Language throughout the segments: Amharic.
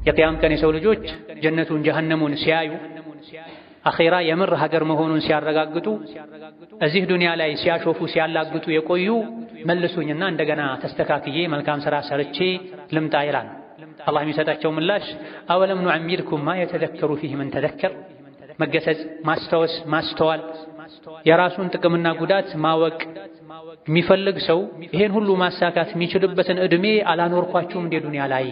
የቂያም ቀን የሰው ልጆች ጀነቱን ጀሃነሙን ሲያዩ አኺራ የምር ሀገር መሆኑን ሲያረጋግጡ እዚህ ዱንያ ላይ ሲያሾፉ ሲያላግጡ የቆዩ መልሱኝና እንደገና ተስተካክዬ መልካም ሥራ ሰርቼ ልምጣ ይላል። አላህ የሚሰጣቸው ምላሽ አወለም ኑዐሚርኩም ማ የተዘከሩ ፊህ መን ተዘከር፣ መገሰጽ፣ ማስታወስ፣ ማስተዋል፣ የራሱን ጥቅምና ጉዳት ማወቅ የሚፈልግ ሰው ይሄን ሁሉ ማሳካት የሚችልበትን ዕድሜ አላኖርኳችሁም እንዴ ዱንያ ላይ?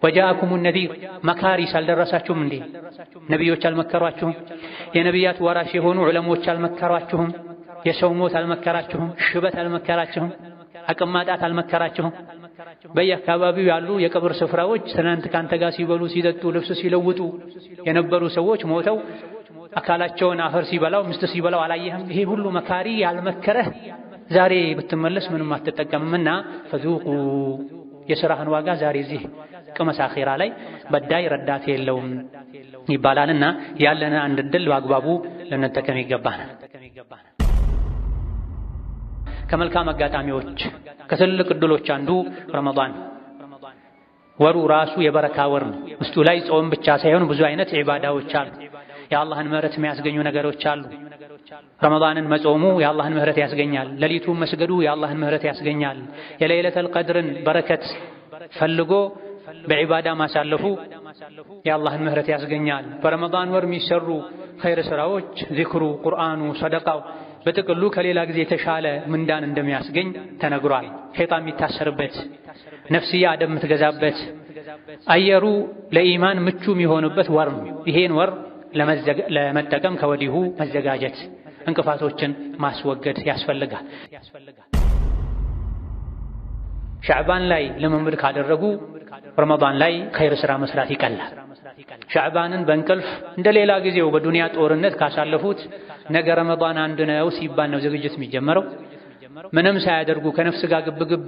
ወጃአኩሙ ነዚር መካሪስ አልደረሳችሁም እንዴ? ነቢዮች አልመከሯችሁም? የነቢያት ወራሽ የሆኑ ዑለሞች አልመከሯችሁም? የሰው ሞት አልመከራችሁም? ሽበት አልመከራችሁም? አቅም ማጣት አልመከራችሁም? በየአካባቢው ያሉ የቀብር ስፍራዎች ትናንት ካንተ ጋር ሲበሉ ሲጠጡ ልብስ ሲለውጡ የነበሩ ሰዎች ሞተው አካላቸውን አፈር ሲበላው ምስት ሲበላው አላየህም? ይሄ ሁሉ መካሪ ያልመከረህ ዛሬ ብትመለስ ምንም አትጠቀምምና ፈዙቁ የሥራህን ዋጋ ዛሬ እዚህ ቅመስ አኺራ ላይ በዳይ ረዳት የለውም ይባላልና ያለን አንድ ዕድል በአግባቡ ልንጠቀም ይገባናል። ከመልካም አጋጣሚዎች ከትልቅ ዕድሎች አንዱ ረመዳን ወሩ ራሱ የበረካ ወር ነው። ውስጡ ላይ ጾም ብቻ ሳይሆን ብዙ አይነት ዒባዳዎች አሉ። የአላህን ምህረት የሚያስገኙ ነገሮች አሉ። ረመዳንን መጾሙ የአላህን ምህረት ያስገኛል። ሌሊቱን መስገዱ የአላህን ምህረት ያስገኛል። የለይለተል ቀድርን በረከት ፈልጎ በዒባዳ ማሳለፉ የአላህን ምህረት ያስገኛል። በረመዳን ወር የሚሰሩ ኸይር ስራዎች ዚክሩ፣ ቁርአኑ፣ ሰደቃው በጥቅሉ ከሌላ ጊዜ የተሻለ ምንዳን እንደሚያስገኝ ተነግሯል። ሸይጣን የሚታሰርበት፣ ነፍስያ አደብ የምትገዛበት፣ አየሩ ለኢማን ምቹ የሚሆንበት ወር ነው። ይሄን ወር ለመጠቀም ከወዲሁ መዘጋጀት፣ እንቅፋቶችን ማስወገድ ያስፈልጋል። ሻዕባን ላይ ልምምድ ካደረጉ ረመዳን ላይ ኸይር ሥራ መስራት ይቀላል። ሻዕባንን በእንቅልፍ እንደ ሌላ ጊዜው በዱንያ ጦርነት ካሳለፉት ነገ ረመዳን አንድ ነው ሲባል ነው ዝግጅት የሚጀመረው። ምንም ሳያደርጉ ከነፍስ ጋር ግብግብ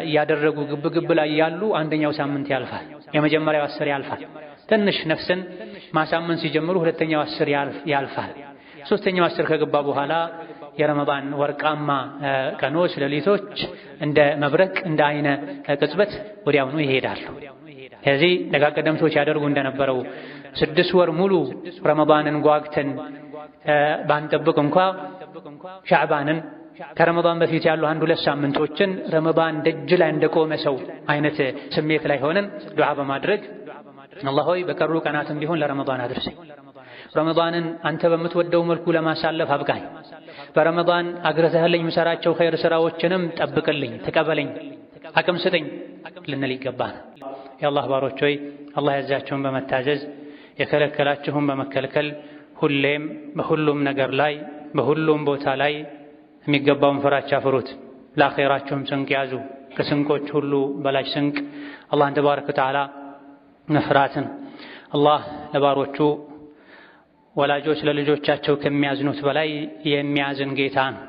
እያደረጉ ግብግብ ላይ ያሉ አንደኛው ሳምንት ያልፋል፣ የመጀመሪያው 10 ያልፋል። ትንሽ ነፍስን ማሳመን ሲጀምሩ ሁለተኛው 10 ያልፋል። ሶስተኛው 10 ከገባ በኋላ የረመዳን ወርቃማ ቀኖች ሌሊቶች እንደ መብረቅ እንደ አይነ ቅጽበት ወዲያውኑ ይሄዳሉ። ከዚህ ደጋ ቀደምቶች ያደርጉ እንደነበረው 6 ወር ሙሉ ረመዳንን ጓግተን ባንጠብቅ እንኳ ሻዕባንን ከረመዳን በፊት ያሉ 1-2 ሳምንቶችን ረመዳን ደጅ ላይ እንደቆመ ሰው አይነት ስሜት ላይ ሆነን ዱዓ በማድረግ አላህ ሆይ በቀሩ ቀናትም ቢሆን ለረመዳን አድርሰኝ፣ ረመዳንን አንተ በምትወደው መልኩ ለማሳለፍ አብቃኝ፣ በረመዳን አግረተህልኝ ምሰራቸው ኸይር ስራዎችንም ጠብቅልኝ፣ ተቀበለኝ፣ አቅም ስጠኝ ልንል ይገባል። የአላህ ባሮች ሆይ አላህ ያዛቸውን በመታዘዝ የከለከላችሁን በመከልከል ሁሌም በሁሉም ነገር ላይ በሁሉም ቦታ ላይ የሚገባውን ፍራቻ ፍሩት። ለአኼራችሁም ስንቅ ያዙ። ከስንቆች ሁሉ በላጭ ስንቅ አላህን ተባረከ ወተዓላ መፍራትን። አላህ ለባሮቹ ወላጆች ለልጆቻቸው ከሚያዝኑት በላይ የሚያዝን ጌታ ነው።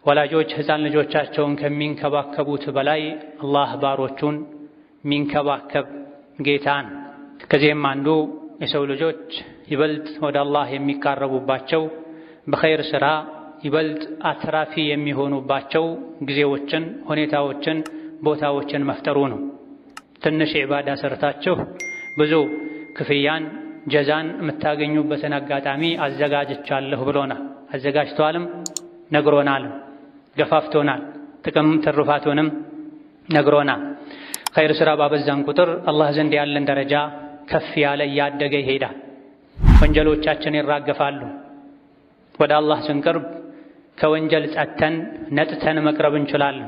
ወላጆች ሕፃን ልጆቻቸውን ከሚንከባከቡት በላይ አላህ ባሮቹን ሚንከባከብ ጌታ ነው። ከዚህም አንዱ የሰው ልጆች ይበልጥ ወደ አላህ የሚቃረቡባቸው በኸይር ሥራ ይበልጥ አትራፊ የሚሆኑባቸው ጊዜዎችን፣ ሁኔታዎችን፣ ቦታዎችን መፍጠሩ ነው። ትንሽ ዒባዳ ሰርታችሁ ብዙ ክፍያን ጀዛን የምታገኙበትን አጋጣሚ አዘጋጅቻለሁ ብሎናል። አዘጋጅቷልም ነግሮናልም ገፋፍቶናል። ጥቅም ትሩፋቱንም ነግሮናል። ኸይር ሥራ ባበዛን ቁጥር አላህ ዘንድ ያለን ደረጃ ከፍ ያለ እያደገ ይሄዳል። ወንጀሎቻችን ይራገፋሉ። ወደ አላህ ስንቀርብ ከወንጀል ጸጥተን ነጥተን መቅረብ እንችላለን።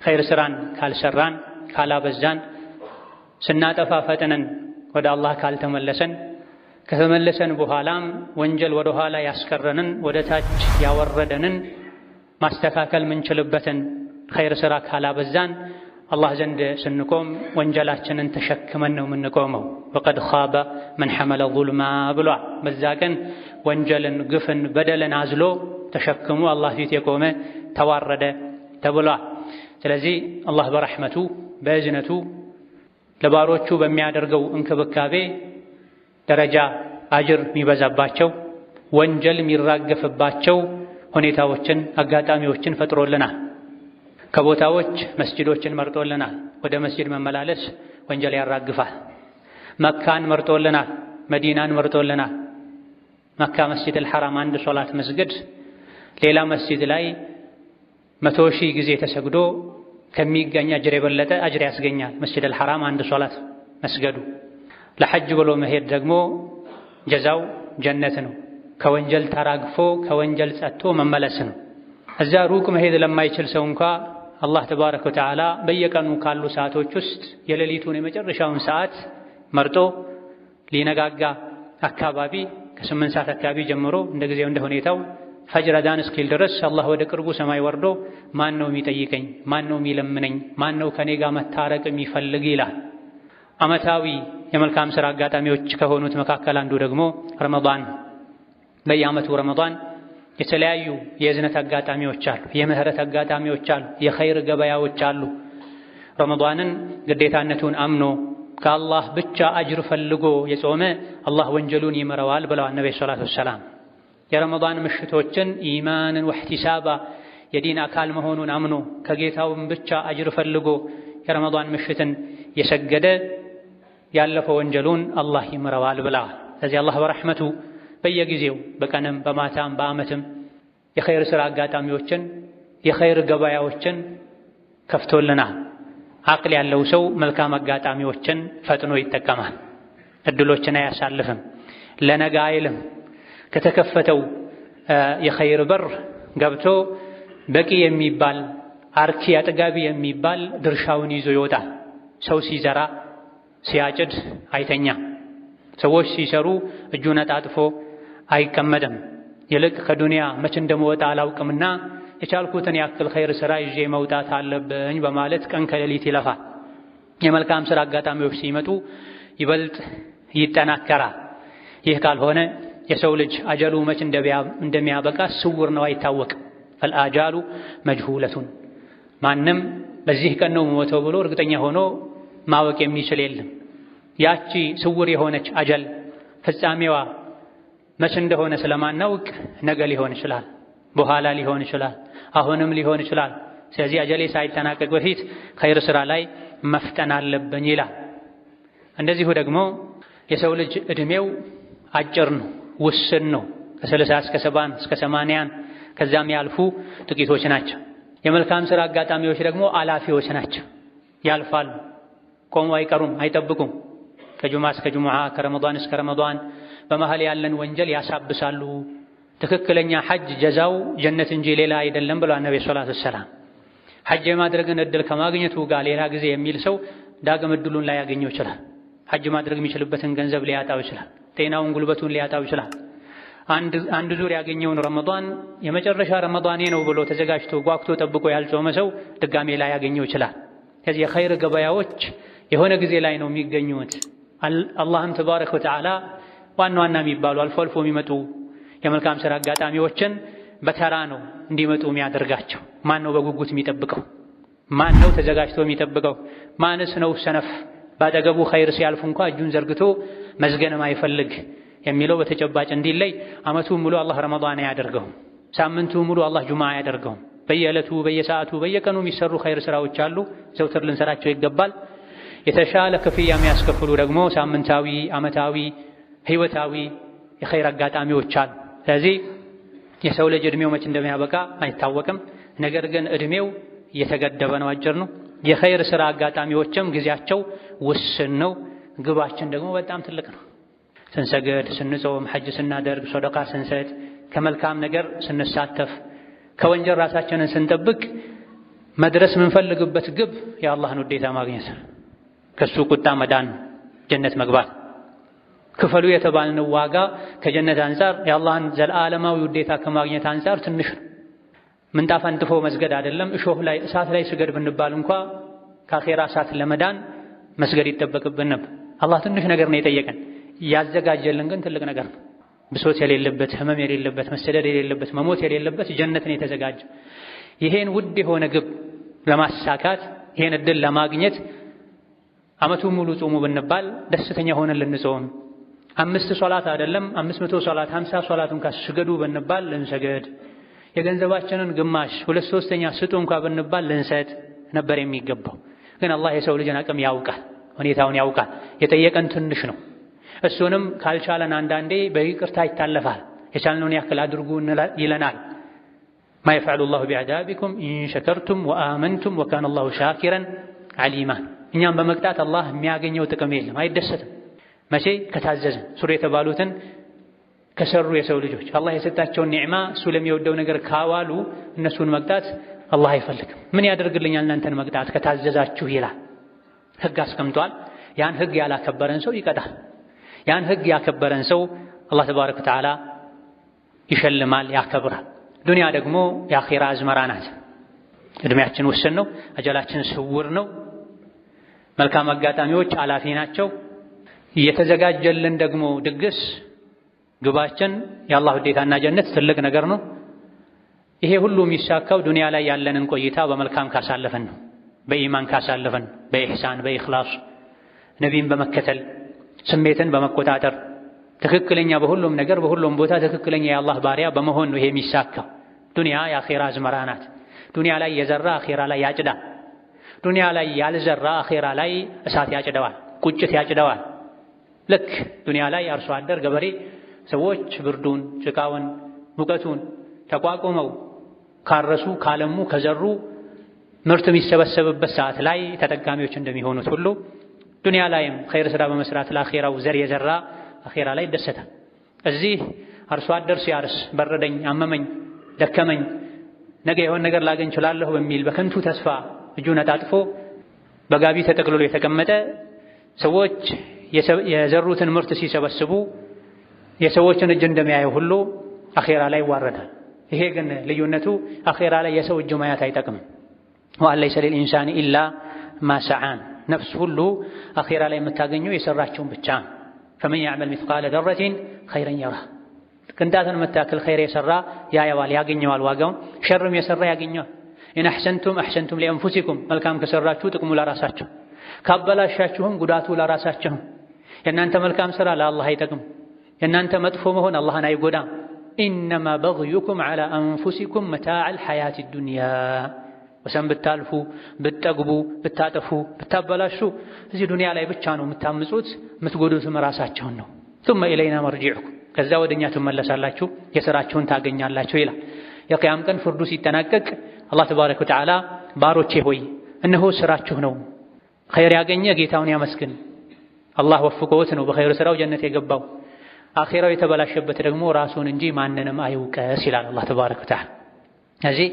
ኸይር ሥራን ካልሰራን ካላበዛን ስናጠፋ ፈጥነን ወደ አላህ ካልተመለሰን ከተመለሰን በኋላም ወንጀል ወደ ኋላ ያስቀረንን ወደ ታች ያወረደንን ማስተካከል ምንችልበትን ኸይር ሥራ ካላበዛን አላህ ዘንድ ስንቆም ወንጀላችንን ተሸክመን ነው የምንቆመው። ወቀድ ኻበ መን ሐመለ ዙልማ ብሏል። በዛ ቀን ወንጀልን፣ ግፍን፣ በደልን አዝሎ ተሸክሞ አላህ ፊት የቆመ ተዋረደ ተብሏል። ስለዚህ አላህ በረሕመቱ በእዝነቱ ለባሮቹ በሚያደርገው እንክብካቤ ደረጃ አጅር የሚበዛባቸው ወንጀል የሚራገፍባቸው ሁኔታዎችን አጋጣሚዎችን ፈጥሮልናል። ከቦታዎች መስጂዶችን መርጦልናል። ወደ መስጂድ መመላለስ ወንጀል ያራግፋል። መካን መርጦልናል፣ መዲናን መርጦልናል። መካ መስጂድ አልሐራም አንድ ሶላት መስገድ ሌላ መስጂድ ላይ 100,000 ጊዜ ተሰግዶ ከሚገኝ አጅር የበለጠ አጅር ያስገኛል። መስጂድ አልሐራም አንድ ሶላት መስገዱ። ለሐጅ ብሎ መሄድ ደግሞ ጀዛው ጀነት ነው። ከወንጀል ተራግፎ ከወንጀል ጸጥቶ መመለስ ነው። እዛ ሩቅ መሄድ ለማይችል ሰው እንኳ አላህ ተባረከ ወተዓላ በየቀኑ ካሉ ሰዓቶች ውስጥ የሌሊቱን የመጨረሻውን ሰዓት መርጦ ሊነጋጋ አካባቢ ከ8 ሰዓት አካባቢ ጀምሮ እንደ ጊዜው እንደ ሁኔታው ፈጅር አዛን እስኪል ድረስ አላህ ወደ ቅርቡ ሰማይ ወርዶ ማን ነው የሚጠይቀኝ? ማን ነው የሚለምነኝ? ማን ነው ከኔ ጋር መታረቅ የሚፈልግ ይላል። ዓመታዊ የመልካም ሥራ አጋጣሚዎች ከሆኑት መካከል አንዱ ደግሞ ረመዳን። በየዓመቱ ረመዳን የተለያዩ የእዝነት አጋጣሚዎች አሉ፣ የምህረት አጋጣሚዎች አሉ፣ የኸይር ገበያዎች አሉ። ረመዳንን ግዴታነቱን አምኖ ከአላህ ብቻ አጅር ፈልጎ የጾመ አላህ ወንጀሉን ይምረዋል ብለዋል ነብዩ ሰለላሁ ዐለይሂ ወሰለም። የረመዳን ምሽቶችን ኢማንን ወህቲሳባ የዲን አካል መሆኑን አምኖ ከጌታውም ብቻ አጅር ፈልጎ የረመዳን ምሽትን የሰገደ ያለፈው ወንጀሉን አላህ ይምረዋል ብለዋል። ስለዚህ አላህ በረሕመቱ በየጊዜው በቀንም በማታም በዓመትም የኸይር ሥራ አጋጣሚዎችን የኸይር ገበያዎችን ከፍቶልናል። አቅል ያለው ሰው መልካም አጋጣሚዎችን ፈጥኖ ይጠቀማል። እድሎችን አያሳልፍም፣ ለነገ አይልም። ከተከፈተው የኸይር በር ገብቶ በቂ የሚባል አርኪ አጥጋቢ የሚባል ድርሻውን ይዞ ይወጣል። ሰው ሲዘራ ሲያጭድ አይተኛም። ሰዎች ሲሰሩ እጁን አጣጥፎ አይቀመጥም። ይልቅ ከዱንያ መቼ እንደምወጣ አላውቅምና የቻልኩትን ያክል ኸይር ሥራ ይዤ መውጣት አለብኝ በማለት ቀን ከሌሊት ይለፋል። የመልካም ሥራ አጋጣሚዎች ሲመጡ ይበልጥ ይጠናከራል። ይህ ካልሆነ የሰው ልጅ አጀሉ መቼ እንደሚያበቃ ስውር ነው፣ አይታወቅም። ፈልአጃሉ መጅሁለቱን ማንም በዚህ ቀን ነው ሞተው ብሎ እርግጠኛ ሆኖ ማወቅ የሚችል የለም። ያቺ ስውር የሆነች አጀል ፍጻሜዋ መቼ እንደሆነ ስለማናውቅ ነገ ሊሆን ይችላል፣ በኋላ ሊሆን ይችላል፣ አሁንም ሊሆን ይችላል። ስለዚህ አጀሌ ሳይጠናቀቅ በፊት ኸይር ሥራ ላይ መፍጠን አለብኝ ይላል። እንደዚሁ ደግሞ የሰው ልጅ ዕድሜው አጭር ነው፣ ውስን ነው። ከ30 እስከ 70 እስከ 80 ከዛም ያልፉ ጥቂቶች ናቸው። የመልካም ሥራ አጋጣሚዎች ደግሞ አላፊዎች ናቸው፣ ያልፋሉ፣ ቆሙ አይቀሩም፣ አይጠብቁም። ከጁምዓ እስከ ጁምዓ ከረመዳን እስከ ረመዳን በመሃል ያለን ወንጀል ያሳብሳሉ። ትክክለኛ ሐጅ ጀዛው ጀነት እንጂ ሌላ አይደለም ብለዋል ነብዩ ሰለላሁ ዐለይሂ ወሰለም። ሐጅ የማድረግን እድል ከማግኘቱ ጋር ሌላ ጊዜ የሚል ሰው ዳግም እድሉን ላይ ያገኘው ይችላል። ሐጅ ማድረግ የሚችልበትን ገንዘብ ሊያጣው ይችላል። ጤናውን ጉልበቱን ሊያጣው ይችላል። አንድ ዙር ያገኘውን ረመዳን የመጨረሻ ረመዳኔ ነው ብሎ ተዘጋጅቶ ጓግቶ ጠብቆ ያልጾመ ሰው ድጋሜ ላይ ያገኘው ይችላል። ከዚህ የኸይር ገበያዎች የሆነ ጊዜ ላይ ነው የሚገኙት። አላህም ተባረከ ወተዓላ ዋና ዋና የሚባሉ አልፎ አልፎ የሚመጡ የመልካም ሥራ አጋጣሚዎችን በተራ ነው እንዲመጡ የሚያደርጋቸው። ማን ነው በጉጉት የሚጠብቀው? ማን ነው ተዘጋጅቶ የሚጠብቀው? ማንስ ነው ሰነፍ ባጠገቡ ኸይር ሲያልፍ እንኳ እጁን ዘርግቶ መዝገንም አይፈልግ የሚለው በተጨባጭ እንዲለይ ዓመቱን ሙሉ አላህ ረመዳን አያደርገውም። ሳምንቱን ሙሉ አላህ ጁምዓ አያደርገውም። በየዕለቱ በየሰዓቱ በየቀኑ የሚሰሩ ኸይር ሥራዎች አሉ፣ ዘውትር ልንሰራቸው ይገባል። የተሻለ ክፍያ የሚያስከፍሉ ደግሞ ሳምንታዊ፣ ዓመታዊ፣ ህይወታዊ የኸይር አጋጣሚዎች አሉ። ስለዚህ የሰው ልጅ ዕድሜው መቼ እንደሚያበቃ አይታወቅም። ነገር ግን ዕድሜው እየተገደበ ነው፣ አጭር ነው። የኸይር ሥራ አጋጣሚዎችም ጊዜያቸው ውስን ነው። ግባችን ደግሞ በጣም ትልቅ ነው። ስንሰግድ፣ ስንጾም፣ ሐጅ ስናደርግ፣ ሶደቃ ስንሰጥ፣ ከመልካም ነገር ስንሳተፍ፣ ከወንጀል ራሳችንን ስንጠብቅ መድረስ የምንፈልግበት ግብ የአላህን ውዴታ ማግኘት፣ ከሱ ቁጣ መዳን፣ ጀነት መግባት። ክፈሉ የተባልነው ዋጋ ከጀነት አንፃር የአላህን ዘላለማዊ ውዴታ ከማግኘት አንፃር ትንሽ ነው። ምንጣፍ አንጥፎ መስገድ አይደለም፣ እሾህ ላይ እሳት ላይ ስገድ ብንባል እንኳ ከአኼራ እሳት ለመዳን መስገድ ይጠበቅብን ነበር። አላህ ትንሽ ነገር ነው የጠየቀን፣ ያዘጋጀልን ግን ትልቅ ነገር ነው። ብሶት የሌለበት፣ ህመም የሌለበት፣ መሰደድ የሌለበት፣ መሞት የሌለበት ጀነትን የተዘጋጀ። ይሄን ውድ የሆነ ግብ ለማሳካት ይሄን እድል ለማግኘት ዓመቱን ሙሉ ጾሙ ብንባል ደስተኛ ሆነን ልንጾም፣ 5 ሶላት አይደለም 500 ሶላት 50 ሶላቱን ካስገዱ ብንባል ልንሰገድ፣ የገንዘባችንን ግማሽ 2/3 ስጡ እንኳ ብንባል ልንሰጥ ነበር የሚገባው። ግን አላህ የሰው ልጅን አቅም ያውቃል። ሁኔታውን ያውቃል። የጠየቀን ትንሽ ነው። እሱንም ካልቻለን አንዳንዴ በይቅርታ ይታለፋል። የቻልነውን ያክል አድርጉ ይለናል። ማ የፍዐሉ ላሁ ቢዐዛቢኩም ኢን ሸከርቱም ወአመንቱም ወካነ ላሁ ሻኪረን ዓሊማ። እኛም በመቅጣት አላህ የሚያገኘው ጥቅም የለም፣ አይደሰትም። መቼ? ከታዘዝን ሱር የተባሉትን ከሰሩ የሰው ልጆች አላህ የሰጣቸውን ኒዕማ እሱ ለሚወደው ነገር ካዋሉ እነሱን መቅጣት አላህ አይፈልግም። ምን ያደርግልኛል እናንተን መቅጣት ከታዘዛችሁ ይላል። ህግ አስቀምጧል። ያን ህግ ያላከበረን ሰው ይቀጣል። ያን ህግ ያከበረን ሰው አላህ ተባረከ ወተዓላ ይሸልማል፣ ያከብራል። ዱንያ ደግሞ የአኺራ አዝመራ ናት። እድሜያችን ውስን ነው። አጀላችን ስውር ነው። መልካም አጋጣሚዎች አላፊ ናቸው። እየተዘጋጀልን ደግሞ ድግስ ግባችን የአላህ ውዴታና ጀነት ትልቅ ነገር ነው። ይሄ ሁሉ የሚሳካው ዱንያ ላይ ያለንን ቆይታ በመልካም ካሳለፈን ነው። በኢማን ካሳለፈን፣ በኢሕሳን በኢኽላስ ነቢይን በመከተል ስሜትን በመቆጣጠር ትክክለኛ በሁሉም ነገር በሁሉም ቦታ ትክክለኛ የአላህ ባሪያ በመሆን ነው ይሄ የሚሳካው። ዱንያ የአኺራ አዝመራ ናት። ዱንያ ላይ የዘራ አኺራ ላይ ያጭዳል። ዱንያ ላይ ያልዘራ አኺራ ላይ እሳት ያጭደዋል፣ ቁጭት ያጭደዋል። ልክ ዱንያ ላይ አርሶ አደር ገበሬ ሰዎች ብርዱን፣ ጭቃውን፣ ሙቀቱን ተቋቁመው ካረሱ፣ ካለሙ፣ ከዘሩ ምርት የሚሰበሰብበት ሰዓት ላይ ተጠቃሚዎች እንደሚሆኑት ሁሉ ዱንያ ላይም ኸይር ስራ በመስራት ለአኺራው ዘር የዘራ አኺራ ላይ ይደሰታል። እዚህ አርሶ አደር ሲያርስ በረደኝ፣ አመመኝ፣ ደከመኝ፣ ነገ የሆነ ነገር ላገኝ እችላለሁ በሚል በከንቱ ተስፋ እጁን አጣጥፎ በጋቢ ተጠቅልሎ የተቀመጠ ሰዎች የዘሩትን ምርት ሲሰበስቡ የሰዎችን እጅ እንደሚያየው ሁሉ አኺራ ላይ ይዋረዳል። ይሄ ግን ልዩነቱ አኺራ ላይ የሰው እጅ ማየት አይጠቅምም። ወአን ለይሰ ሊልኢንሳኒ ኢላ ማ ሰዓን። ነፍስ ሁሉ አኺራ ላይ የምታገኘው የሰራቸውን ብቻ። ፈመን ያዕመል ሚስቃለ ደረቲን ኸይረን የራ። ቅንጣትን የምታክል ኸይር የሰራ ያየዋል፣ ያገኘዋል ዋጋውን። ሸርም የሰራ ያገኘዋል። ኢን አሕሰንቱም አሕሰንቱም ሊአንፉሲኩም። መልካም ከሰራችሁ ጥቅሙ ለራሳችሁ፣ ካበላሻችሁም ጉዳቱ ለራሳችሁ። የእናንተ መልካም ሥራ ለአላህ አይጠቅም። የእናንተ መጥፎ መሆን አላህን አይጎዳም። ኢነማ በግዩኩም ዐላ አንፉሲኩም መታዕል ሐያቲ ዱንያ። ወሰን ብታልፉ፣ ብትጠግቡ፣ ብታጠፉ፣ ብታበላሹ እዚህ ዱንያ ላይ ብቻ ነው የምታምጹት። የምትጎዱትም ራሳቸውን ነው። ثم إلينا مرجعكم። ከዛ ወደኛ ትመለሳላችሁ፣ የሥራችሁን ታገኛላችሁ ይላል። የቂያም ቀን ፍርዱ ሲጠናቀቅ አላህ ተባረከ ወተዓላ ባሮቼ ሆይ እነሆ ስራችሁ ነው። ኸይር ያገኘ ጌታውን ያመስግን። አላህ ወፍቆት ነው በኸይር ስራው ጀነት የገባው። አኺራው የተበላሸበት ደግሞ ራሱን እንጂ ማንንም አይውቀስ ይላል አላህ ተባረከ ወተዓላ። እዚህ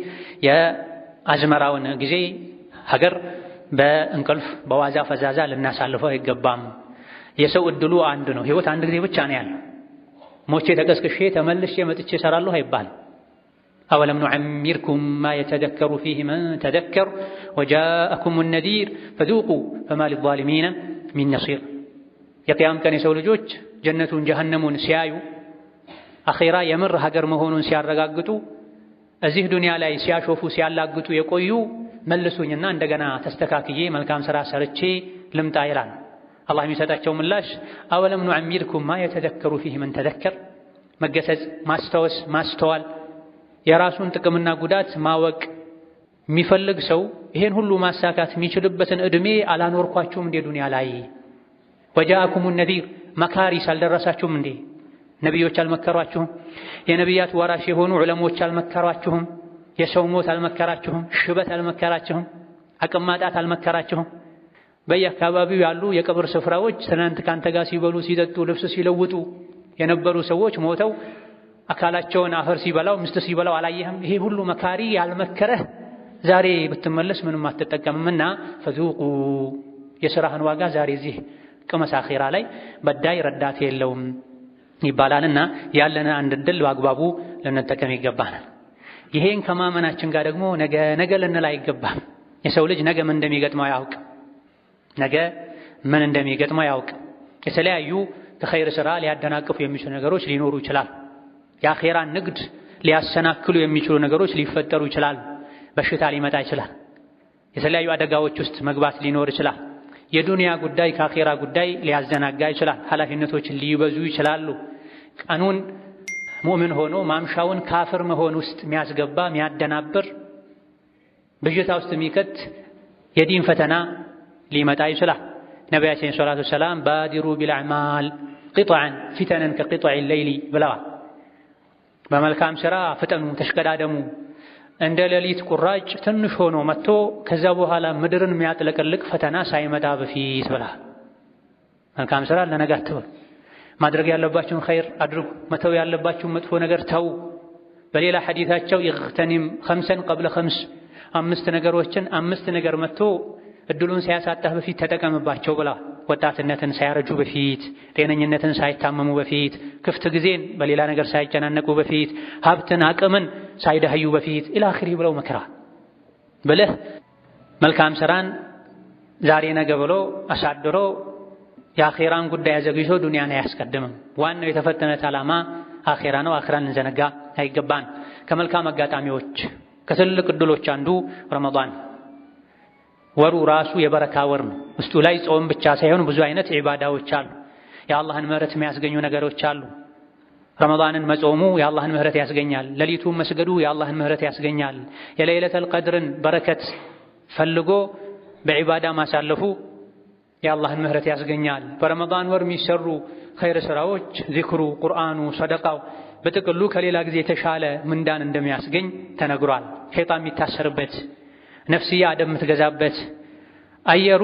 የአዝመራውን ጊዜ ሀገር በእንቅልፍ በዋዛ ፈዛዛ ልናሳልፈው አይገባም። የሰው እድሉ አንድ ነው። ህይወት አንድ ጊዜ ብቻ ነው ያለው። ሞቼ ተቀስቅሼ ተመልሼ መጥቼ እሰራለሁ አይባልም። አወለም ኑዐሚርኩም ማ የተደከሩ ፊህ መን ተደከር ወጃአኩም ነዲር ፈዙቁ ፈማ ሊዛሊሚነ ሚን ነሲር። የቂያም ቀን የሰው ልጆች ጀነቱን ጀሀነሙን ሲያዩ አኺራ የምር ሀገር መሆኑን ሲያረጋግጡ እዚህ ዱንያ ላይ ሲያሾፉ ሲያላግጡ የቆዩ መልሱኝና እንደገና ተስተካክዬ መልካም ሥራ ሰርቼ ልምጣ ይላል። አላህ የሚሰጣቸው ምላሽ አወለም ኑዐሚርኩም ማ የተደከሩ ፊህ መን ተደከር። መገሰጽ፣ ማስታወስ፣ ማስተዋል የራሱን ጥቅምና ጉዳት ማወቅ የሚፈልግ ሰው ይሄን ሁሉ ማሳካት የሚችልበትን ዕድሜ አላኖርኳችሁም እንዴ ዱንያ ላይ? ወጃአኩም ነዲር መካሪስ አልደረሳችሁም እንዴ? ነቢዮች አልመከሯችሁም? የነቢያት ወራሽ የሆኑ ዑለሞች አልመከሯችሁም? የሰው ሞት አልመከራችሁም? ሽበት አልመከራችሁም? አቅም ማጣት አልመከራችሁም? በየአካባቢው ያሉ የቀብር ስፍራዎች ትናንት ካንተ ጋር ሲበሉ ሲጠጡ ልብስ ሲለውጡ የነበሩ ሰዎች ሞተው አካላቸውን አፈር ሲበላው ምስጥ ሲበላው አላየህም? ይሄ ሁሉ መካሪ ያልመከረህ ዛሬ ብትመለስ ምንም አትጠቀምምና ፈዙቁ የሥራህን ዋጋ ዛሬ እዚህ ቅመስ፣ አኺራ ላይ በዳይ ረዳት የለውም ይባላልና ያለን አንድ ዕድል በአግባቡ ልንጠቀም ይገባናል። ይሄን ከማመናችን ጋር ደግሞ ነገ ልንል አይገባም። የሰው ልጅ ነገ ምን እንደሚገጥመው አያውቅም። ነገ ምን እንደሚገጥመው አያውቅም። የተለያዩ ከኸይር ሥራ ሊያደናቅፉ የሚችሉ ነገሮች ሊኖሩ ይችላል። የአኺራን ንግድ ሊያሰናክሉ የሚችሉ ነገሮች ሊፈጠሩ ይችላል። በሽታ ሊመጣ ይችላል። የተለያዩ አደጋዎች ውስጥ መግባት ሊኖር ይችላል። የዱንያ ጉዳይ ከአኺራ ጉዳይ ሊያዘናጋ ይችላል። ኃላፊነቶች ሊበዙ ይችላሉ። ቀኑን ሙእምን ሆኖ ማምሻውን ካፍር መሆን ውስጥ የሚያስገባ የሚያደናብር ብዥታ ውስጥ የሚከት የዲን ፈተና ሊመጣ ይችላል። ነቢያችን ሰለላሁ ዐለይሂ ወሰለም ባዲሩ ቢልአዕማል ቂጥዐን ፊተነን ከቂጥዕ ሌይሊ ብለዋል። በመልካም ሥራ ፍጠኑ፣ ተሽቀዳደሙ እንደ ሌሊት ቁራጭ ትንሽ ሆኖ መጥቶ ከዛ በኋላ ምድርን የሚያጥለቀልቅ ፈተና ሳይመጣ በፊት ብለዋል። መልካም ሥራ ለነገ አትበሉ። ማድረግ ያለባችሁን ኸይር አድርጉ፣ መተው ያለባችሁን መጥፎ ነገር ተው። በሌላ ሐዲታቸው ኢግተኒም ኸምሰን ቀብለ ኸምስ፣ 5 ነገሮችን 5 ነገር መጥቶ እድሉን ሳያሳጣህ በፊት ተጠቀምባቸው ብላ። ወጣትነትን ሳያረጁ በፊት፣ ጤነኝነትን ሳይታመሙ በፊት፣ ክፍት ጊዜን በሌላ ነገር ሳይጨናነቁ በፊት፣ ሀብትን አቅምን ሳይደህዩ በፊት ኢላ አኺሪ ብለው መከራ ብለህ መልካም ሥራን ዛሬ ነገ ብሎ አሳድሮ የአኺራን ጉዳይ አዘግይቶ ዱንያን አያስቀድምም። ዋናው የተፈተነት ዓላማ አኺራ ነው። አኺራን ልንዘነጋ አይገባን። ከመልካም አጋጣሚዎች ከትልቅ ዕድሎች አንዱ ረመዳን ወሩ ራሱ የበረካ ወር ነው። ውስጡ ላይ ጾም ብቻ ሳይሆን ብዙ አይነት ዒባዳዎች አሉ። የአላህን ምህረት የሚያስገኙ ነገሮች አሉ። ረመዳንን መጾሙ የአላህን ምህረት ያስገኛል። ሌሊቱን መስገዱ የአላህን ምህረት ያስገኛል። የለይለተል ቀድርን በረከት ፈልጎ በዒባዳ ማሳለፉ የአላህን ምህረት ያስገኛል። በረመዳን ወር የሚሰሩ ኸይር ሥራዎች ዚክሩ፣ ቁርአኑ፣ ሰደቃው በጥቅሉ ከሌላ ጊዜ የተሻለ ምንዳን እንደሚያስገኝ ተነግሯል። ሸይጣን የሚታሰርበት፣ ነፍስያ አደብ የምትገዛበት፣ አየሩ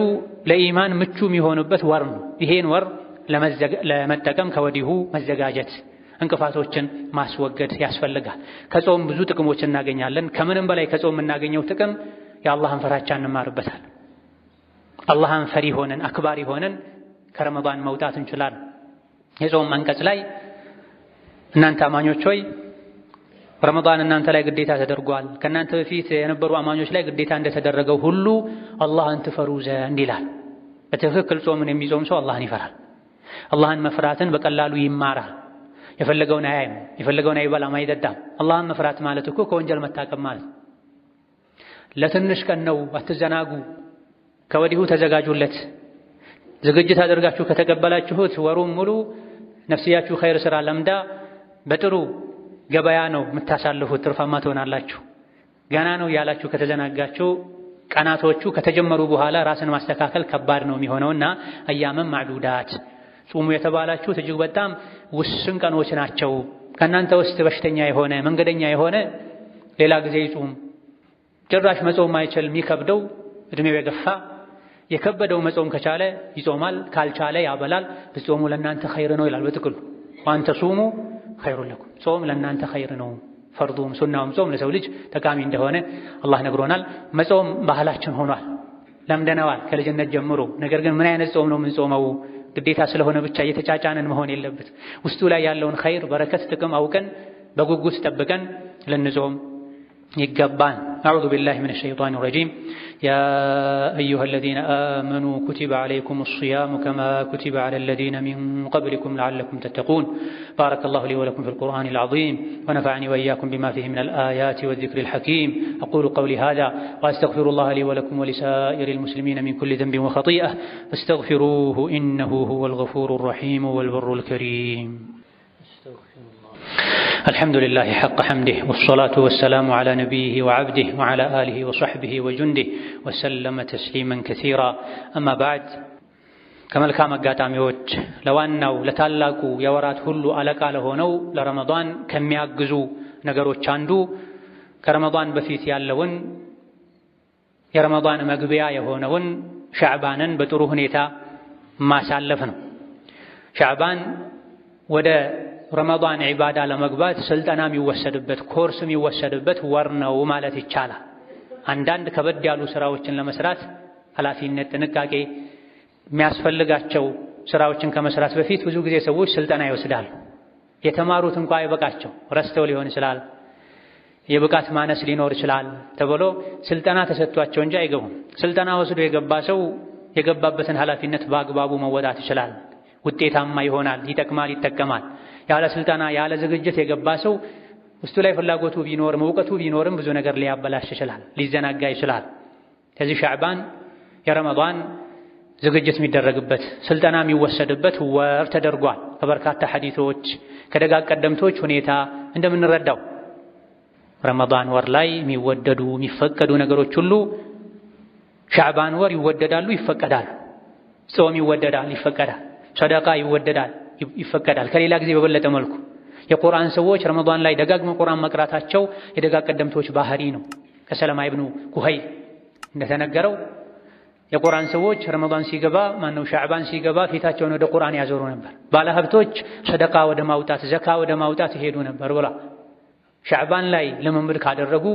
ለኢማን ምቹ የሚሆንበት ወር ነው። ይሄን ወር ለመጠቀም ከወዲሁ መዘጋጀት፣ እንቅፋቶችን ማስወገድ ያስፈልጋል። ከጾም ብዙ ጥቅሞች እናገኛለን። ከምንም በላይ ከጾም የምናገኘው ጥቅም የአላህን ፍራቻ እንማርበታል። አላህን ፈሪ ሆነን አክባሪ ሆነን ከረመዳን መውጣት እንችላለን። የጾም አንቀጽ ላይ እናንተ አማኞች ሆይ ረመዳን እናንተ ላይ ግዴታ ተደርጓል፣ ከእናንተ በፊት የነበሩ አማኞች ላይ ግዴታ እንደተደረገው ሁሉ አላህን ትፈሩ ዘንድ ይላል። በትክክል ጾምን የሚጾም ሰው አላህን ይፈራል። አላህን መፍራትን በቀላሉ ይማራል። የፈለገውን አያይም፣ የፈለገውን አይበላም፣ አይጠጣም። አላህን መፍራት ማለት እኮ ከወንጀል መታቀብ ማለት። ለትንሽ ቀን ነው፣ አትዘናጉ። ከወዲሁ ተዘጋጁለት። ዝግጅት አድርጋችሁ ከተቀበላችሁት ወሩን ሙሉ ነፍስያችሁ ኸይር ሥራ ለምዳ በጥሩ ገበያ ነው የምታሳልፉት፣ ትርፋማ ትሆናላችሁ። ገና ነው ያላችሁ ከተዘናጋችሁ ቀናቶቹ ከተጀመሩ በኋላ ራስን ማስተካከል ከባድ ነው የሚሆነውና አያመም ማዕዱዳት ጾሙ የተባላችሁት እጅግ በጣም ውስን ቀኖች ናቸው። ከእናንተ ውስጥ በሽተኛ የሆነ መንገደኛ የሆነ ሌላ ጊዜ ይጾም። ጭራሽ መጾም አይችል የሚከብደው እድሜው የገፋ የከበደው መጾም ከቻለ ይጾማል፣ ካልቻለ ያበላል። ብትጾሙ ለእናንተ ኸይር ነው ይላል በጥቅሉ። ወአን ተሱሙ ኸይሩን ለኩም፣ ጾም ለእናንተ ኸይር ነው። ፈርዱም ሱናውም ጾም ለሰው ልጅ ጠቃሚ እንደሆነ አላህ ነግሮናል። መጾም ባህላችን ሆኗል፣ ለምደነዋል ከልጅነት ጀምሮ። ነገር ግን ምን አይነት ጾም ነው የምንጾመው? ግዴታ ስለሆነ ብቻ እየተጫጫነን መሆን የለበት። ውስጡ ላይ ያለውን ኸይር፣ በረከት፣ ጥቅም አውቀን በጉጉት ጠብቀን ልንጾም ይገባን። አዑዙ ቢላሂ ሚነ ሸይጣኒ ረጂም ያ አዩሃ አለዚነ አመኑ ኩቲበ ዐለይኩሙ ሲያሙ ከማ ኩቲበ ዐለ አለዚነ ሚን ቀብሊኩም ለዐለኩም ተተቁን ባረከላሁ ሊ ወለኩም ፊል ቁርአኒል ዐዚም ወነፈዐኒ ወኢያኩም ቢማ ፊሂ ሚነል አያቲ ወዚክሪል ሐኪም አቁሉ ቀውሊ ሃዛ ወአስተግፊሩላህ ሊ ወለኩም ወሊሳኢሪል ሙስሊሚነ ሚን ኩሊ ዘንቢን ወኸጢአ ፈስተግፊሩሁ ኢነሁ ሁወል ገፉሩር ረሒም ወል በሩል ከሪም። الحمد لله حق حمده والصلاة والسلام على نبيه وعبده وعلى آله وصحبه وجنده وسلم تسليما كثيرا أما بعد ከመልካም አጋጣሚዎች ለዋናው ለታላቁ የወራት ሁሉ አለቃ ለሆነው ለረመዳን ከሚያግዙ ነገሮች አንዱ ከረመዳን በፊት ያለውን የረመዳን መግቢያ የሆነውን ሻዕባንን በጥሩ ሁኔታ ማሳለፍ ነው። ሻዕባን ወደ ረመዳን ዒባዳ ለመግባት ስልጠና የሚወሰድበት ኮርስ የሚወሰድበት ወር ነው ማለት ይቻላል። አንዳንድ ከበድ ያሉ ስራዎችን ለመስራት ኃላፊነት፣ ጥንቃቄ የሚያስፈልጋቸው ስራዎችን ከመስራት በፊት ብዙ ጊዜ ሰዎች ስልጠና ይወስዳሉ። የተማሩት እንኳ አይበቃቸው፣ ረስተው ሊሆን ይችላል፣ የብቃት ማነስ ሊኖር ይችላል ተብሎ ስልጠና ተሰጥቷቸው እንጂ አይገቡም። ስልጠና ወስዶ የገባ ሰው የገባበትን ኃላፊነት በአግባቡ መወጣት ይችላል፣ ውጤታማ ይሆናል፣ ይጠቅማል፣ ይጠቀማል። ያለ ስልጠና ያለ ዝግጅት የገባ ሰው ውስጡ ላይ ፍላጎቱ ቢኖርም እውቀቱ ቢኖርም ብዙ ነገር ሊያበላሽ ይችላል፣ ሊዘናጋ ይችላል። ከዚህ ሻዕባን የረመዳን ዝግጅት የሚደረግበት ስልጠና የሚወሰድበት ወር ተደርጓል። ከበርካታ ሐዲሶች ከደጋግ ቀደምቶች ሁኔታ እንደምንረዳው ረመዳን ወር ላይ የሚወደዱ የሚፈቀዱ ነገሮች ሁሉ ሻዕባን ወር ይወደዳሉ፣ ይፈቀዳሉ። ጾም ይወደዳል፣ ይፈቀዳል። ሰደቃ ይወደዳል፣ ይፈቀዳል። ከሌላ ጊዜ በበለጠ መልኩ የቁርአን ሰዎች ረመዳን ላይ ደጋግመው ቁርአን መቅራታቸው የደጋግ ቀደምቶች ባህሪ ነው። ከሰለማ ኢብኑ ኩሀይል እንደተነገረው የቁርአን ሰዎች ረመዳን ሲገባ ሻዕባን ሲገባ ፊታቸውን ወደ ቁርአን ያዞሩ ነበር። ባለሀብቶች ሰደቃ ወደ ማውጣት ዘካ ወደ ማውጣት ይሄዱ ነበር ብላ ሻዕባን ላይ ልምምድ ካደረጉ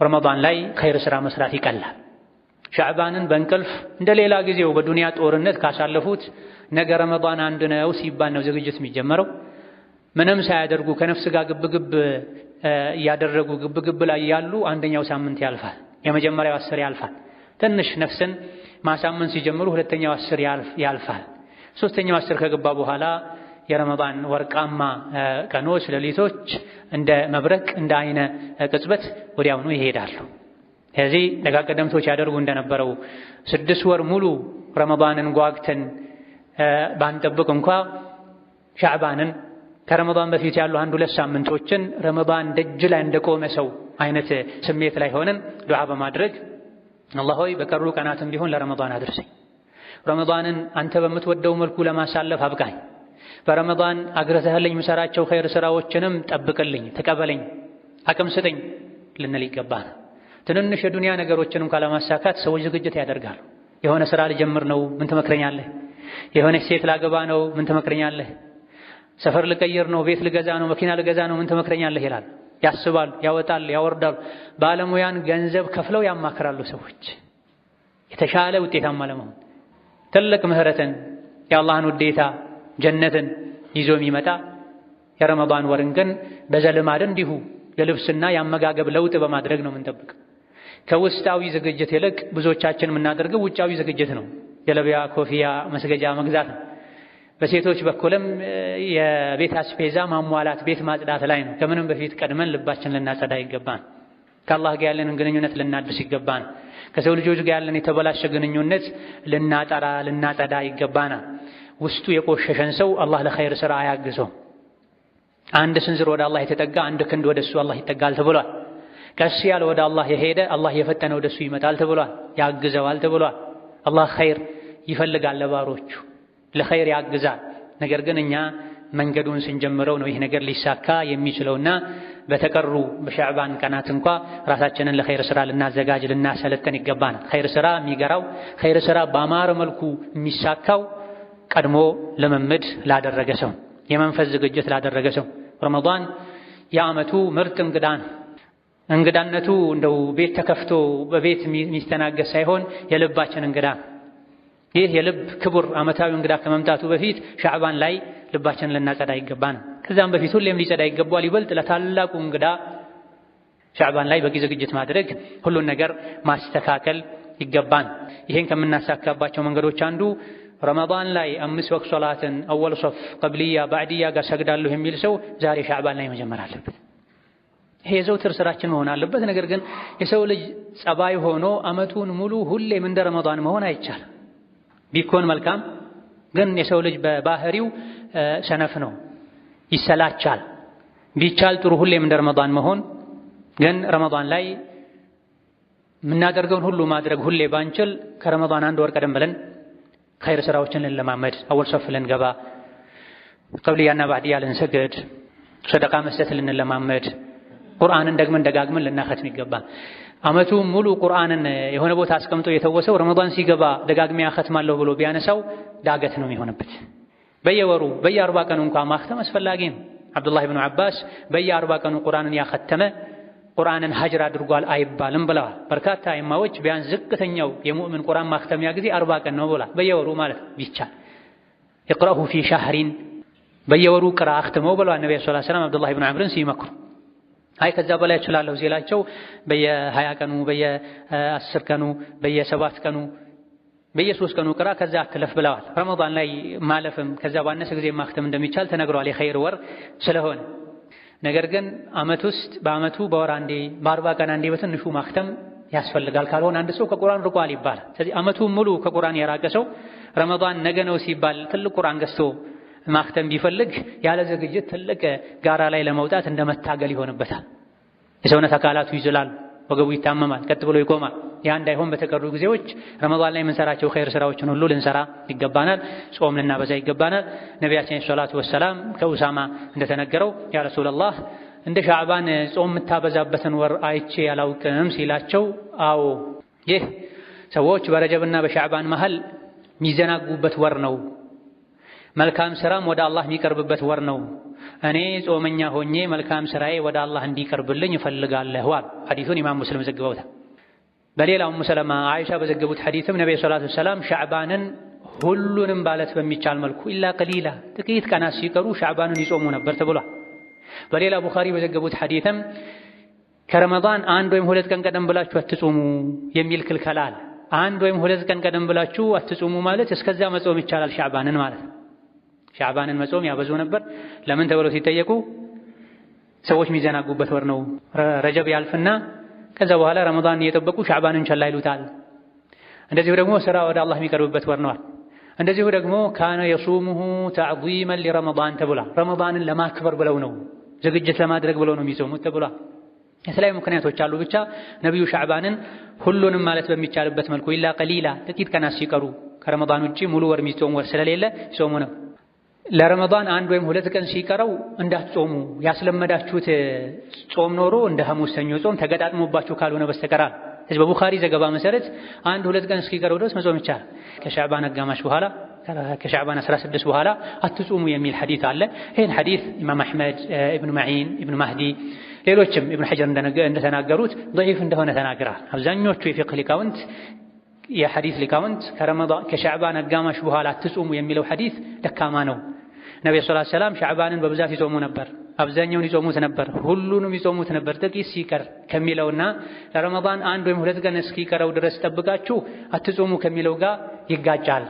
ረመዳን ላይ ኸይር ስራ መስራት ይቀላል። ሻዕባንን በእንቅልፍ እንደ ሌላ ጊዜው በዱንያ ጦርነት ካሳለፉት ነገ ረመዳን አንድ ነው ሲባል ነው ዝግጅት የሚጀመረው። ምንም ሳያደርጉ ከነፍስ ጋር ግብግብ እያደረጉ ግብግብ ላይ ያሉ አንደኛው ሳምንት ያልፋል፣ የመጀመሪያው 10 ያልፋል። ትንሽ ነፍስን ማሳመን ሲጀምሩ ሁለተኛው 10 ያልፋል። ሶስተኛው 10 ከገባ በኋላ የረመዳን ወርቃማ ቀኖች ሌሊቶች እንደ መብረቅ እንደ አይነ ቅጽበት ወዲያውኑ ይሄዳሉ። ስለዚህ ደጋግ ቀደምቶች ያደርጉ እንደነበረው 6 ወር ሙሉ ረመዳንን ጓግተን ባንጠብቅ እንኳ ሻዕባንን ከረመዳን በፊት ያሉ 1-2 ሳምንቶችን ረመዳን ደጅ ላይ እንደቆመ ሰው አይነት ስሜት ላይ ሆነን ዱዓ በማድረግ አላህ ሆይ በቀሩ ቀናትም ቢሆን ለረመዳን አድርሰኝ፣ ረመዳንን አንተ በምትወደው መልኩ ለማሳለፍ አብቃኝ፣ በረመዳን አግረተህልኝ ምሰራቸው ኸይር ስራዎችንም ጠብቅልኝ፣ ተቀበለኝ፣ አቅም ስጠኝ ልንል ይገባል። ትንንሽ የዱንያ ነገሮችን እንኳን ለማሳካት ሰዎች ዝግጅት ያደርጋሉ። የሆነ ስራ ልጀምር ነው፣ ምን ትመክረኛለህ? የሆነች ሴት ላገባ ነው፣ ምን ትመክረኛለህ? ሰፈር ልቀይር ነው፣ ቤት ልገዛ ነው፣ መኪና ልገዛ ነው፣ ምን ትመክረኛለህ ይላል። ያስባሉ፣ ያወጣሉ፣ ያወርዳሉ። ባለሙያን ገንዘብ ከፍለው ያማክራሉ ሰዎች የተሻለ ውጤታማ ለመሆን። ትልቅ ምህረትን የአላህን ውዴታ ጀነትን ይዞ የሚመጣ የረመዳን ወርን ግን በዘልማድ እንዲሁ የልብስና የአመጋገብ ለውጥ በማድረግ ነው የምንጠብቅ። ከውስጣዊ ዝግጅት ይልቅ ብዙዎቻችን የምናደርገው ውጫዊ ዝግጅት ነው። ጀለቢያ፣ ኮፍያ፣ መስገጃ መግዛት ነው። በሴቶች በኩልም የቤት አስፔዛ ማሟላት፣ ቤት ማጽዳት ላይ ነው። ከምንም በፊት ቀድመን ልባችን ልናጸዳ ይገባን። ከአላህ ጋር ያለንን ግንኙነት ልናድስ ይገባን። ከሰው ልጆች ጋር ያለን የተበላሸ ግንኙነት ልናጠራ ልናጸዳ ይገባናል። ውስጡ የቆሸሸን ሰው አላህ ለኸይር ስራ አያግዘው። አንድ ስንዝር ወደ አላህ የተጠጋ አንድ ክንድ ወደ እሱ አላህ ይጠጋል ተብሏል። ቀስ ያለ ወደ አላህ የሄደ አላህ የፈጠነ ወደ እሱ ይመጣል ተብሏል። ያግዘዋል ተብሏል። አላህ ኸይር ይፈልጋል ለባሮቹ፣ ለኸይር ያግዛል። ነገር ግን እኛ መንገዱን ስንጀምረው ነው ይህ ነገር ሊሳካ የሚችለውና በተቀሩ በሻዕባን ቀናት እንኳ ራሳችንን ለኸይር ስራ ልናዘጋጅ ልናሰለጠን ይገባናል። ኸይር ስራ የሚገራው ኸይር ስራ በአማረ መልኩ የሚሳካው ቀድሞ ልምምድ ላደረገ ሰው፣ የመንፈስ ዝግጅት ላደረገ ሰው። ረመዳን የዓመቱ ምርጥ እንግዳ ነው። እንግዳነቱ እንደው ቤት ተከፍቶ በቤት የሚስተናገድ ሳይሆን የልባችን እንግዳ። ይህ የልብ ክቡር ዓመታዊ እንግዳ ከመምጣቱ በፊት ሻዕባን ላይ ልባችንን ልናጸዳ ይገባን። ከዛም በፊት ሁሌም ሊጸዳ ይገባል። ይበልጥ ለታላቁ እንግዳ ሻዕባን ላይ በቂ ዝግጅት ማድረግ፣ ሁሉን ነገር ማስተካከል ይገባን። ይሄን ከምናሳካባቸው መንገዶች አንዱ ረመዳን ላይ 5 ወቅት ሶላትን አወል ሶፍ፣ ቀብልያ፣ ባዕድያ ጋር ሰግዳለሁ የሚል ሰው ዛሬ ሻዕባን ላይ መጀመር አለበት። ይሄ የዘውትር ስራችን መሆን አለበት። ነገር ግን የሰው ልጅ ጸባይ ሆኖ ዓመቱን ሙሉ ሁሌም እንደ ረመዳን መሆን አይቻልም። ቢኮን መልካም፣ ግን የሰው ልጅ በባህሪው ሰነፍ ነው፣ ይሰላቻል። ቢቻል ጥሩ ሁሌም እንደ ረመዳን መሆን፣ ግን ረመዳን ላይ የምናደርገውን ሁሉ ማድረግ ሁሌ ባንችል ከረመዳን 1 ወር ቀደም ብለን ኸይር ስራዎችን ልንለማመድ፣ አወል ሶፍ ልንገባ፣ ቀብልያና ባዕድያ ልንሰግድ፣ ሰደቃ መስጠት ልንለማመድ፣ ቁርአንን ደግመን ደጋግመን ልናኸትም ይገባል። ዓመቱ ሙሉ ቁርአንን የሆነ ቦታ አስቀምጦ የተወሰው ረመዳን ሲገባ ደጋግሜ አኸትማለሁ ብሎ ቢያነሳው ዳገት ነው የሚሆንበት። በየወሩ በየ40 ቀኑ እንኳን ማኽተም አስፈላጊ ነው። አብዱላህ ብኑ አባስ በየ40 ቀኑ ቁርአንን ያኸተመ ቁርአንን ሀጅር አድርጓል አይባልም ብለዋል። በርካታ አይማዎች ቢያንስ ዝቅተኛው የሙእምን ቁርአን ማኽተሚያ ጊዜ 40 ቀን ነው ብለዋል። በየወሩ ማለት ቢቻል ይቅረሁ ፊ ሻህሪን፣ በየወሩ ቅራ አኽትመው ብለዋል ነብዩ ሰለላሁ ዐለይሂ ወሰለም አብዱላህ ብኑ ዐምርን ሲመክሩ። አይ ከዛ በላይ እችላለሁ ሲላቸው በየ20 ቀኑ በየ10 ቀኑ በየ7 ቀኑ በየ3 ቀኑ ቅራ ከዛ አትለፍ ብለዋል። ረመዳን ላይ ማለፍም ከዛ ባነሰ ጊዜ ማክተም እንደሚቻል ተነግሯል፣ የኸይር ወር ስለሆነ። ነገር ግን ዓመት ውስጥ በዓመቱ በወር አንዴ በ40 ቀን አንዴ በትንሹ ማክተም ያስፈልጋል። ካልሆነ አንድ ሰው ከቁርአን ርቋል ይባላል። ስለዚህ ዓመቱን ሙሉ ከቁርአን የራቀ ሰው ረመዳን ነገ ነው ሲባል ትልቅ ቁርአን ገዝቶ ማክተም ቢፈልግ ያለ ዝግጅት ትልቅ ጋራ ላይ ለመውጣት እንደመታገል ይሆንበታል። የሰውነት አካላቱ ይዝላሉ፣ ወገቡ ይታመማል፣ ቀጥ ብሎ ይቆማል። ያ እንዳይሆን በተቀሩ ጊዜዎች ረመዳን ላይ የምንሰራቸው ኸይር ስራዎችን ሁሉ ልንሰራ ይገባናል። ጾም ልናበዛ ይገባናል። ነቢያችን ሰለላሁ ዐለይሂ ወሰለም ከኡሳማ እንደተነገረው ያ ረሱላህ እንደ ሻዕባን ጾም የምታበዛበትን ወር አይቼ አላውቅም ሲላቸው፣ አዎ ይህ ሰዎች በረጀብና በሻዕባን መሃል የሚዘናጉበት ወር ነው፣ መልካም ስራም ወደ አላህ የሚቀርብበት ወር ነው። እኔ ጾመኛ ሆኜ መልካም ስራዬ ወደ አላህ እንዲቀርብልኝ እፈልጋለሁ አሉ። ሐዲሱን ኢማም ሙስሊም ዘግበውታል። በሌላው ኡሙ ሰለማ አይሻ በዘገቡት ሐዲስም ነብዩ ሰለላሁ ዐለይሂ ወሰለም ሻዕባንን ሁሉንም ማለት በሚቻል መልኩ ኢላ ቀሊላ ጥቂት ቀናት ሲቀሩ ሻዕባንን ይጾሙ ነበር ተብሏል። በሌላ ቡኻሪ በዘገቡት ሐዲስም ከረመዳን አንድ ወይም ሁለት ቀን ቀደም ብላችሁ አትጾሙ የሚል ክልከላ አለ። አንድ ወይም ሁለት ቀን ቀደም ብላችሁ አትጾሙ ማለት እስከዛ መጾም ይቻላል ሻዕባንን ማለት። ሻዕባንን መጾም ያበዙ ነበር። ለምን ተብለው ሲጠየቁ ሰዎች የሚዘናጉበት ወር ነው። ረጀብ ያልፍና ከዛ በኋላ ረመዳን እየጠበቁ ሻዕባንን ቸላ ይሉታል። እንደዚሁ ደግሞ ስራ ወደ አላህ የሚቀርብበት ወር ነው። እንደዚሁ ደግሞ ካነ የሱሙሁ ተዕዚመን ሊረመዳን ተብሏል። ረመዳንን ለማክበር ብለው ነው፣ ዝግጅት ለማድረግ ብለው ነው የሚጾሙት ተብሏል። የተለያዩ ምክንያቶች አሉ። ብቻ ነቢዩ ሻዕባንን ሁሉንም ማለት በሚቻልበት መልኩ ኢላ ቀሊላ ጥቂት ቀናት ሲቀሩ ከረመዳን ውጪ ሙሉ ወር የሚጾም ወር ስለሌለ ይጾሙ ነው። ለረመዳን አንድ ወይም ሁለት ቀን ሲቀረው እንዳትጾሙ ያስለመዳችሁት ጾም ኖሮ እንደ ሐሙስ ሰኞ ጾም ተገጣጥሞባችሁ ካልሆነ በስተቀር ስለዚህ በቡኻሪ ዘገባ መሰረት አንድ ሁለት ቀን እስኪቀረው ድረስ መጾም ይቻላል። ከሻዕባን አጋማሽ በኋላ ከሻዕባን 16 በኋላ አትጾሙ የሚል ሐዲስ አለ። ይህን ሐዲስ ኢማም አሕመድ፣ ኢብኑ መዒን፣ ኢብኑ ማህዲ ሌሎችም ኢብኑ ሐጀር እንደተናገሩት ضعيف እንደሆነ ተናግረዋል። አብዛኞቹ የፊቅህ ሊቃውንት የሐዲስ ሊቃውንት ከሻዕባን አጋማሽ በኋላ አትጾሙ የሚለው ሐዲስ ደካማ ነው። ነብዩ ሰለላሁ ዐለይሂ ወሰለም ሻዕባንን በብዛት ይጾሙ ነበር፣ አብዛኛውን ይጾሙት ነበር፣ ሁሉንም ይጾሙት ነበር ጥቂት ሲቀር ከሚለውና ለረመዳን አንድ ወይም ሁለት ቀን እስኪቀረው ድረስ ጠብቃችሁ አትጾሙ ከሚለው ጋር ይጋጫል።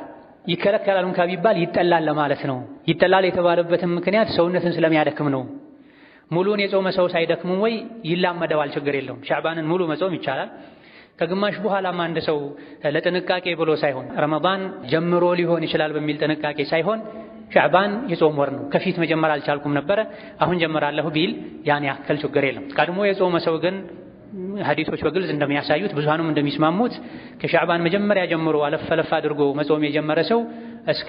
ይከለከላል እንኳ ቢባል ይጠላል ለማለት ነው። ይጠላል የተባለበትም ምክንያት ሰውነትን ስለሚያደክም ነው። ሙሉን የጾመ ሰው ሳይደክሙ ወይ ይላመደዋል፣ ችግር የለውም። ሻዕባንን ሙሉ መጾም ይቻላል። ከግማሽ በኋላም አንድ ሰው ለጥንቃቄ ብሎ ሳይሆን ረመዳን ጀምሮ ሊሆን ይችላል በሚል ጥንቃቄ ሳይሆን ሻዕባን የጾም ወር ነው፣ ከፊት መጀመር አልቻልኩም ነበረ አሁን ጀመራለሁ ቢል ያን ያክል ችግር የለም። ቀድሞ የጾመ ሰው ግን ሐዲሶች በግልጽ እንደሚያሳዩት ብዙሃኑም እንደሚስማሙት ከሻዕባን መጀመሪያ ጀምሮ አለፍ አድርጎ መጾም የጀመረ ሰው እስከ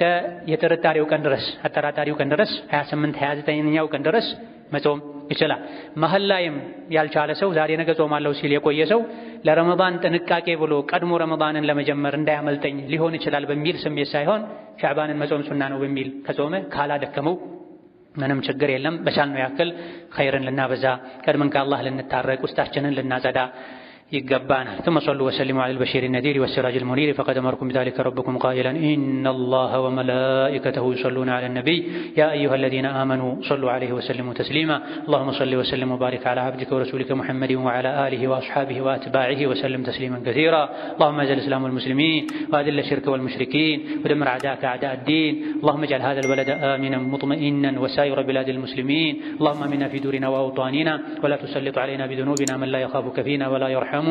የጥርጣሬው ቀን ድረስ አጠራጣሪው ቀን ድረስ 28 29ኛው ቀን ድረስ መጾም ይችላል። መሀል ላይም ያልቻለ ሰው ዛሬ ነገ ጾማለሁ ሲል የቆየ ሰው ለረመዳን ጥንቃቄ ብሎ ቀድሞ ረመዳንን ለመጀመር እንዳያመልጠኝ ሊሆን ይችላል በሚል ስሜት ሳይሆን ሻዕባንን መጾም ሱና ነው በሚል ከጾመ ካላደከመው ምንም ችግር የለም። በቻልነው ያክል ኸይርን ልናበዛ ቀድመን ከአላህ ልንታረቅ ውስጣችንን ልናጸዳ يقبانا ثم صلوا وسلموا على البشير النذير والسراج المنير فقد أمركم بذلك ربكم قائلا إن الله وملائكته يصلون على النبي يا أيها الذين آمنوا صلوا عليه وسلموا تسليما اللهم صل وسلم وبارك على عبدك ورسولك محمد وعلى آله وأصحابه وأتباعه وسلم تسليما كثيرا اللهم أعز الإسلام والمسلمين وأذل الشرك والمشركين ودمر أعداءك أعداء الدين اللهم اجعل هذا البلد آمنا مطمئنا وسائر بلاد المسلمين اللهم آمنا في دورنا وأوطاننا ولا تسلط علينا بذنوبنا من لا يخافك فينا ولا يرحمنا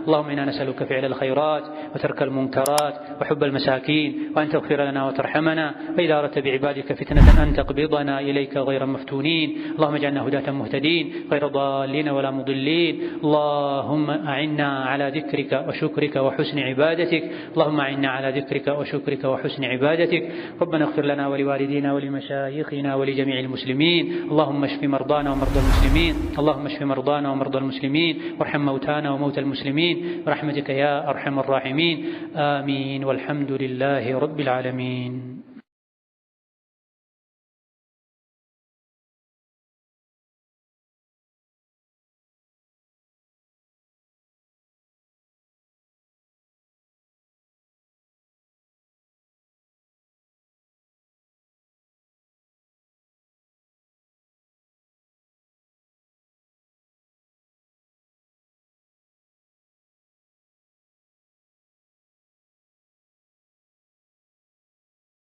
اللهم إنا نسألك فعل الخيرات وترك المنكرات وحب المساكين وأن تغفر لنا وترحمنا وإذا أردت بعبادك فتنة أن تقبضنا إليك غير مفتونين اللهم اجعلنا هداة مهتدين غير ضالين ولا مضلين اللهم أعنا على ذكرك وشكرك وحسن عبادتك اللهم أعنا على ذكرك وشكرك وحسن عبادتك ربنا اغفر لنا ولوالدينا ولمشايخنا ولجميع المسلمين اللهم اشف مرضانا ومرضى المسلمين اللهم اشف مرضانا ومرضى المسلمين وارحم موتانا وموتى المسلمين برحمتك يا أرحم الراحمين آمين والحمد لله رب العالمين.